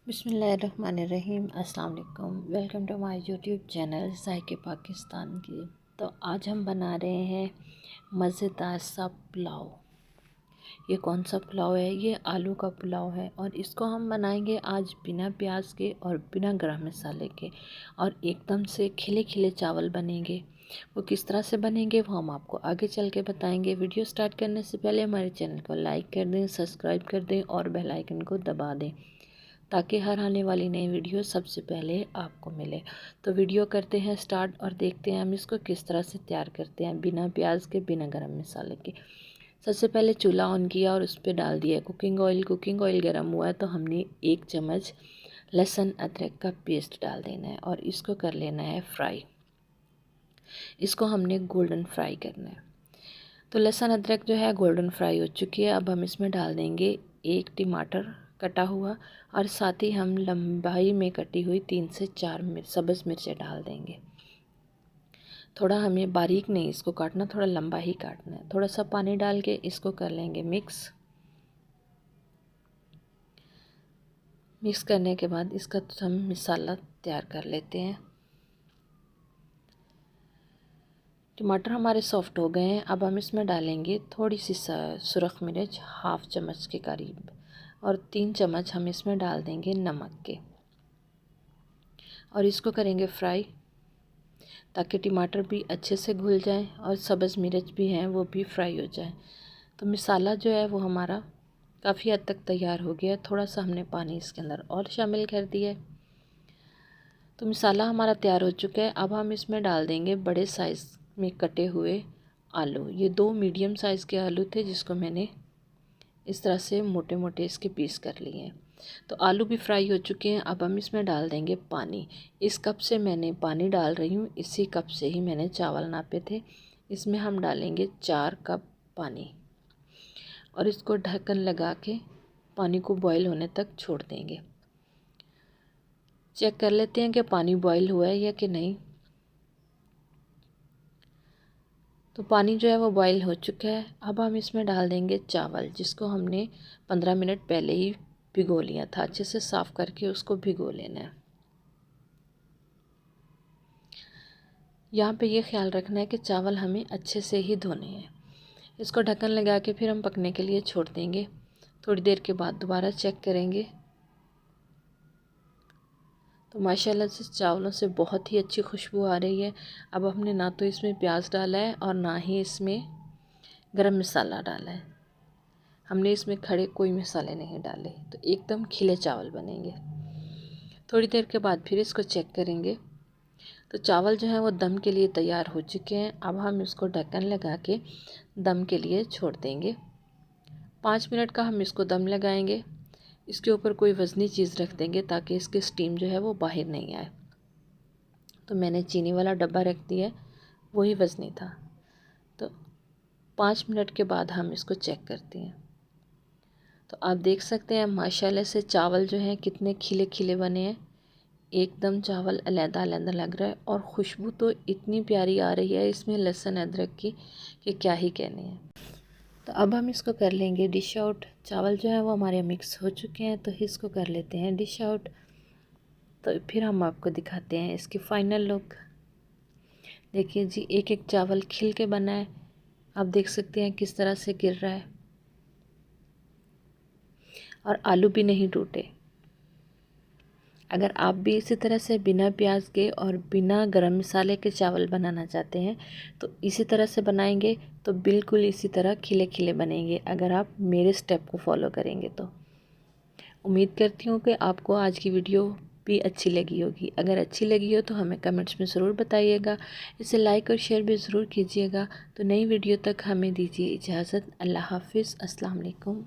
बिस्मिल्लाहिर्रहमानिर्रहीम। अस्सलाम वालेकुम। Welcome to my YouTube channel Zaike Pakistan की। तो आज हम बना रहे हैं मज़ेदार सा पुलाव। ये कौन सा पुलाव है? ये आलू का पुलाव है और इसको हम बनाएंगे आज बिना प्याज के और बिना गरम मसाले के, और एकदम से खिले खिले चावल बनेंगे। वो किस तरह से बनेंगे वो हम आपको आगे चल के बताएंगे। वीडियो स्टार्ट करने से पहले हमारे चैनल को लाइक कर दें, सब्सक्राइब कर दें और बेल आइकन को दबा दें ताकि हर आने वाली नई वीडियो सबसे पहले आपको मिले। तो वीडियो करते हैं स्टार्ट और देखते हैं हम इसको किस तरह से तैयार करते हैं बिना प्याज के, बिना गरम मसाले के। सबसे पहले चूल्हा ऑन किया और उस पर डाल दिया कुकिंग ऑयल। कुकिंग ऑयल गर्म हुआ है तो हमने 1 चम्मच लहसुन अदरक का पेस्ट डाल देना है और इसको कर लेना है फ्राई। इसको हमने गोल्डन फ्राई करना है। तो लहसुन अदरक जो है गोल्डन फ्राई हो चुकी है। अब हम इसमें डाल देंगे 1 टमाटर कटा हुआ, और साथ ही हम लंबाई में कटी हुई 3 से 4 सब्ज़ मिर्चें डाल देंगे। थोड़ा हमें बारीक नहीं इसको काटना, थोड़ा लंबा ही काटना है। थोड़ा सा पानी डाल के इसको कर लेंगे मिक्स। मिक्स करने के बाद इसका हम मसाला तैयार कर लेते हैं। टमाटर हमारे सॉफ्ट हो गए हैं। अब हम इसमें डालेंगे थोड़ी सी सुरख मिर्च, 1/2 चम्मच के करीब, और 3 चम्मच हम इसमें डाल देंगे नमक के, और इसको करेंगे फ्राई ताकि टमाटर भी अच्छे से घुल जाए और सब्ज़ मिर्च भी हैं वो भी फ्राई हो जाए। तो मसाला जो है वो हमारा काफ़ी हद तक तैयार हो गया है। थोड़ा सा हमने पानी इसके अंदर और शामिल कर दिया है। तो मसाला हमारा तैयार हो चुका है। अब हम इसमें डाल देंगे बड़े साइज़ में कटे हुए आलू। ये 2 मीडियम साइज़ के आलू थे जिसको मैंने इस तरह से मोटे मोटे इसके पीस कर लिए हैं। तो आलू भी फ्राई हो चुके हैं। अब हम इसमें डाल देंगे पानी। इस कप से मैंने पानी डाल रही हूँ, इसी कप से ही मैंने चावल नापे थे। इसमें हम डालेंगे 4 कप पानी और इसको ढक्कन लगा के पानी को बॉईल होने तक छोड़ देंगे। चेक कर लेते हैं कि पानी बॉईल हुआ है या कि नहीं। तो पानी जो है वो बॉईल हो चुका है। अब हम इसमें डाल देंगे चावल, जिसको हमने 15 मिनट पहले ही भिगो लिया था। अच्छे से साफ़ करके उसको भिगो लेना है। यहाँ पे ये ख्याल रखना है कि चावल हमें अच्छे से ही धोने हैं। इसको ढक्कन लगा के फिर हम पकने के लिए छोड़ देंगे। थोड़ी देर के बाद दोबारा चेक करेंगे तो माशाल्लाह से चावलों से बहुत ही अच्छी खुशबू आ रही है। अब हमने ना तो इसमें प्याज डाला है और ना ही इसमें गरम मसाला डाला है। हमने इसमें खड़े कोई मसाले नहीं डाले, तो एकदम खिले चावल बनेंगे। थोड़ी देर के बाद फिर इसको चेक करेंगे तो चावल जो है वो दम के लिए तैयार हो चुके हैं। अब हम इसको ढक्कन लगा के दम के लिए छोड़ देंगे। 5 मिनट का हम इसको दम लगाएंगे। इसके ऊपर कोई वज़नी चीज़ रख देंगे ताकि इसकी स्टीम जो है वो बाहर नहीं आए। तो मैंने चीनी वाला डब्बा रख दिया, वही वज़नी था। तो 5 मिनट के बाद हम इसको चेक करते हैं। तो आप देख सकते हैं माशाल्लाह से चावल जो हैं कितने खिले खिले बने हैं। एकदम चावल अलग अलग लग रहा है और खुशबू तो इतनी प्यारी आ रही है इसमें लहसुन अदरक की कि क्या ही कहने हैं। तो अब हम इसको कर लेंगे डिश आउट। चावल जो है वो हमारे मिक्स हो चुके हैं, तो इसको कर लेते हैं डिश आउट। तो फिर हम आपको दिखाते हैं इसकी फ़ाइनल लुक। देखिए जी, एक एक चावल खिल के बना है। आप देख सकते हैं किस तरह से गिर रहा है, और आलू भी नहीं टूटे। अगर आप भी इसी तरह से बिना प्याज के और बिना गरम मसाले के चावल बनाना चाहते हैं तो इसी तरह से बनाएंगे तो बिल्कुल इसी तरह खिले खिले बनेंगे, अगर आप मेरे स्टेप को फॉलो करेंगे तो। उम्मीद करती हूँ कि आपको आज की वीडियो भी अच्छी लगी होगी। अगर अच्छी लगी हो तो हमें कमेंट्स में ज़रूर बताइएगा। इसे लाइक और शेयर भी ज़रूर कीजिएगा। तो नई वीडियो तक हमें दीजिए इजाज़त। अल्लाह हाफिज़। अस्सलाम वालेकुम।